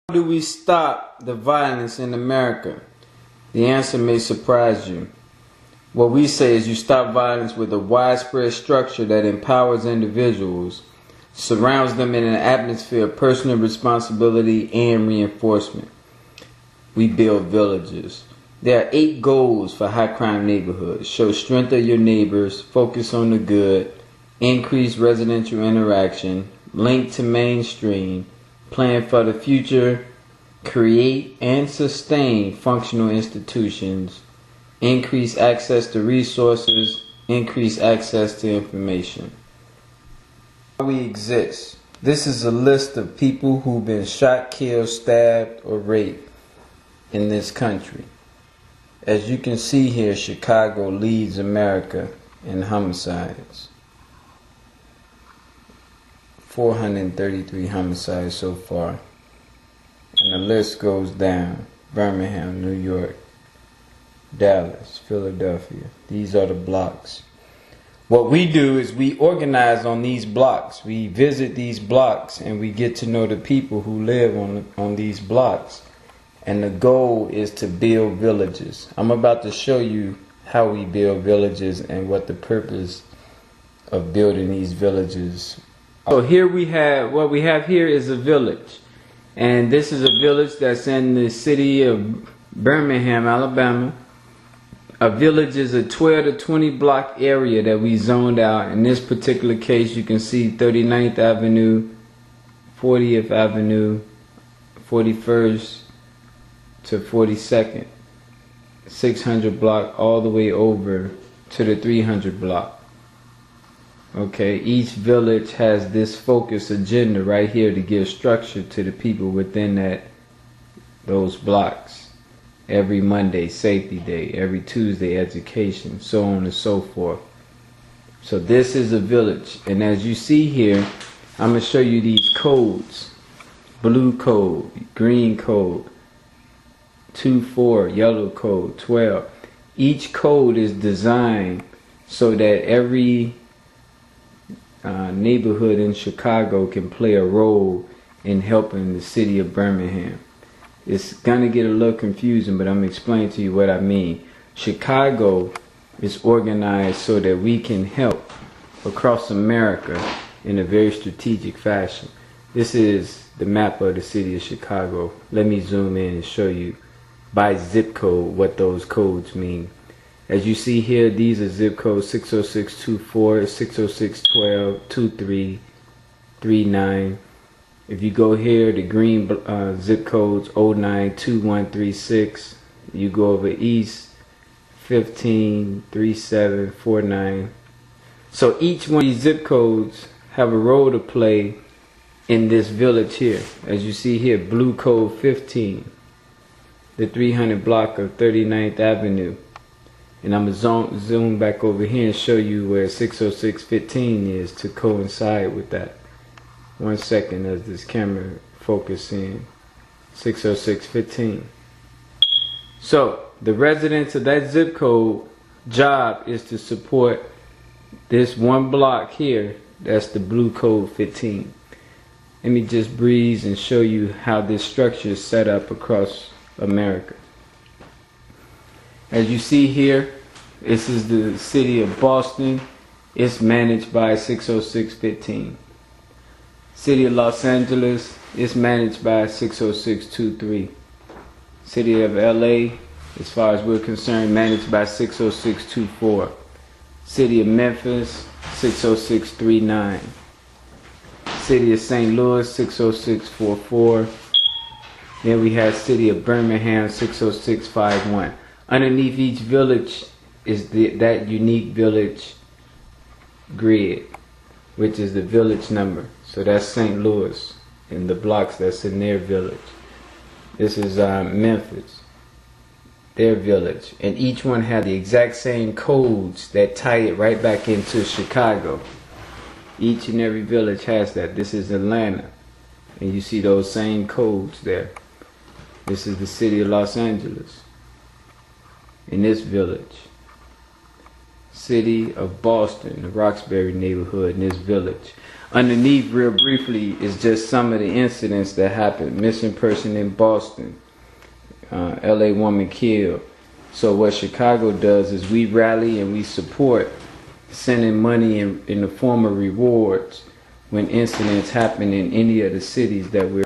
How do we stop the violence in America? The answer may surprise you. What we say is you stop violence with a widespread structure that empowers individuals, surrounds them in an atmosphere of personal responsibility and reinforcement. We build villages. There are 8 goals for high crime neighborhoods. Show strength of your neighbors, focus on the good, increase residential interaction, link to mainstream, plan for the future, create and sustain functional institutions, increase access to resources, increase access to information. We exist. This is a list of people who've been shot, killed, stabbed, or raped in this country. As you can see here, Chicago leads America in homicides. 433 homicides so far. And the list goes down. Birmingham, New York, Dallas, Philadelphia. These are the blocks. What we do is we organize on these blocks. We visit these blocks and we get to know the people who live on these blocks. And the goal is to build villages. I'm about to show you how we build villages and what the purpose of building these villages. So here what we have here is a village. And this is a village that's in the city of Birmingham, Alabama. A village is a 12 to 20 block area that we zoned out. In this particular case, you can see 39th Avenue, 40th Avenue, 41st to 42nd, 600 block all the way over to the 300 block. Okay, each village has this focus agenda right here to give structure to the people within those blocks. Every Monday, safety day. Every Tuesday, education, so on and so forth. So this is a village. And as you see here, I'm going to show you these codes. Blue code, green code, 2-4, yellow code, 12. Each code is designed so that every neighborhood in Chicago can play a role in helping the city of Birmingham. It's gonna get a little confusing, but I'm gonna explain to you what I mean. Chicago is organized so that we can help across America in a very strategic fashion. This is the map of the city of Chicago. Let me zoom in and show you by zip code what those codes mean. As you see here, these are zip codes 60624, 60612, 2339. If you go here, the green zip codes 092136. You go over east, 153749. So each one of these zip codes have a role to play in this village here. As you see here, blue code 15, the 300 block of 39th Avenue. And I'm going to zoom back over here and show you where 60615 is to coincide with that. 1 second as this camera focuses in. 60615. So the residents of that zip code job is to support this one block here. That's the blue code 15. Let me just breeze and show you how this structure is set up across America. As you see here, this is the city of Boston. It's managed by 60615. City of Los Angeles is managed by 60623. City of LA, as far as we're concerned, managed by 60624. City of Memphis, 60639. City of St. Louis, 60644. Then we have City of Birmingham, 60651. Underneath each village is that unique village grid, which is the village number. So that's St. Louis and the blocks that's in their village. This is Memphis, their village. And each one had the exact same codes that tie it right back into Chicago. Each and every village has that. This is Atlanta. And you see those same codes there. This is the city of Los Angeles. In this village. city of Boston, the Roxbury neighborhood in this village. Underneath, real briefly, is just some of the incidents that happened. Missing person in Boston, LA woman killed. So what Chicago does is we rally and we support sending money in the form of rewards when incidents happen in any of the cities that we're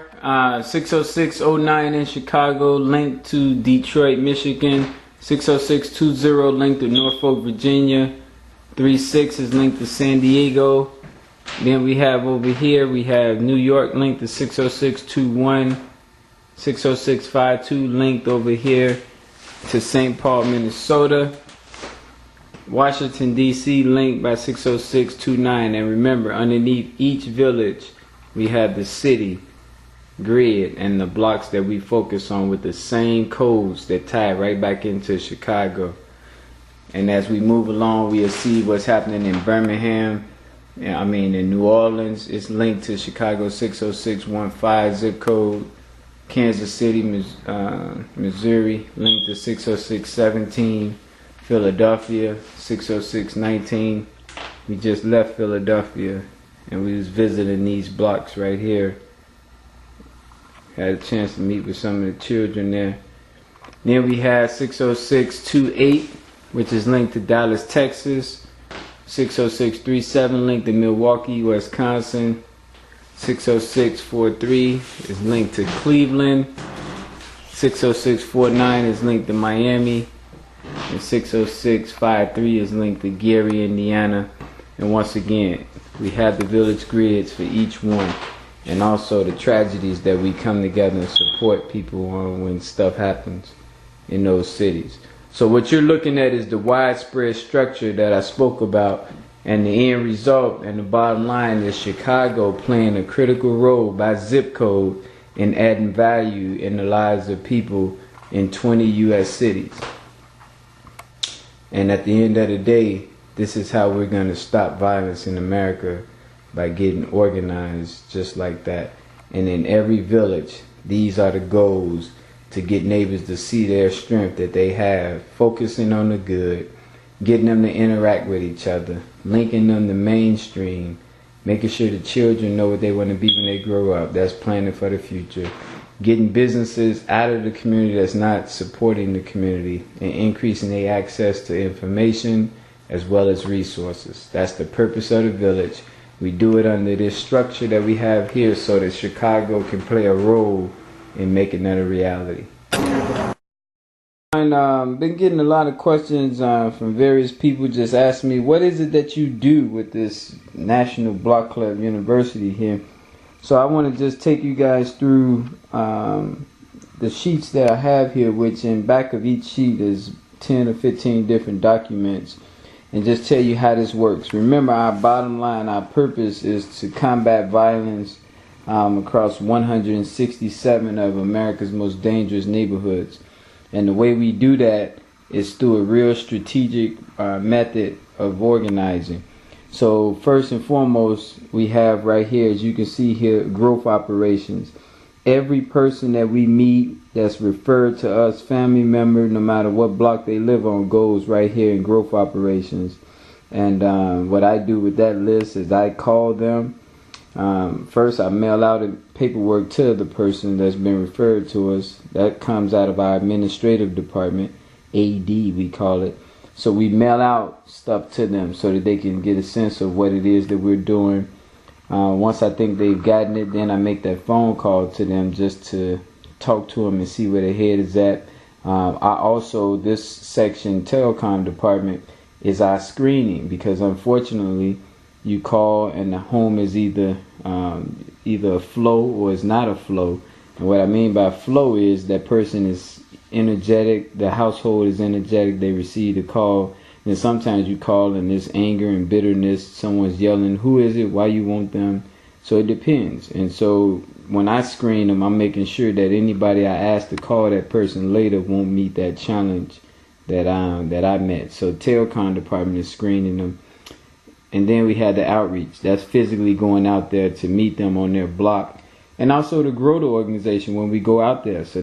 60609 in Chicago, linked to Detroit, Michigan. 60620 linked to Norfolk, Virginia. 36 is linked to San Diego. Then we have over here, we have New York linked to 60621. 60652 linked over here to St. Paul, Minnesota. Washington, D.C. linked by 60629. And remember, underneath each village, we have the city grid and the blocks that we focus on with the same codes that tie right back into Chicago. And as we move along, we'll see what's happening in Birmingham. In New Orleans, it's linked to Chicago 60615 zip code. Kansas City, Missouri, linked to 60617. Philadelphia 60619. We just left Philadelphia and we was visiting these blocks right here. Had a chance to meet with some of the children there. Then we had 60628, which is linked to Dallas, Texas. 60637 linked to Milwaukee, Wisconsin. 60643 is linked to Cleveland. 60649 is linked to Miami. And 60653 is linked to Gary, Indiana. And once again, we have the village grids for each one. And also the tragedies that we come together and support people on when stuff happens in those cities. So what you're looking at is the widespread structure that I spoke about, and the end result and the bottom line is Chicago playing a critical role by zip code in adding value in the lives of people in 20 U.S. cities. And at the end of the day, this is how we're going to stop violence in America, by getting organized just like that. And in every village, these are the goals to get neighbors to see their strength that they have, focusing on the good, getting them to interact with each other, linking them to mainstream, making sure the children know what they want to be when they grow up. That's planning for the future. Getting businesses out of the community that's not supporting the community, and increasing their access to information as well as resources. That's the purpose of the village. We do it under this structure that we have here so that Chicago can play a role in making that a reality. And been getting a lot of questions from various people just asking me, what is it that you do with this National Block Club University here? So I want to just take you guys through the sheets that I have here, which in back of each sheet is 10 or 15 different documents, and just tell you how this works. Remember, our bottom line, our purpose is to combat violence across 167 of America's most dangerous neighborhoods. And the way we do that is through a real strategic method of organizing. So first and foremost, we have right here, as you can see here, growth operations. Every person that we meet that's referred to us, family member, no matter what block they live on, goes right here in growth operations. And what I do with that list is I call them. First, I mail out the paperwork to the person that's been referred to us. That comes out of our administrative department, AD we call it. So we mail out stuff to them so that they can get a sense of what it is that we're doing. Once I think they've gotten it, then I make that phone call to them just to talk to them and see where their head is at. I also, this section, telecom department, is our screening, because unfortunately you call and the home is either a flow or it's not a flow. And what I mean by flow is that person is energetic, the household is energetic, they receive the call. And sometimes you call and there's anger and bitterness, someone's yelling, who is it, why you want them? So it depends. And so when I screen them, I'm making sure that anybody I ask to call that person later won't meet that challenge that I met. So telecom department is screening them. And then we had the outreach. That's physically going out there to meet them on their block. And also to grow the organization when we go out there. So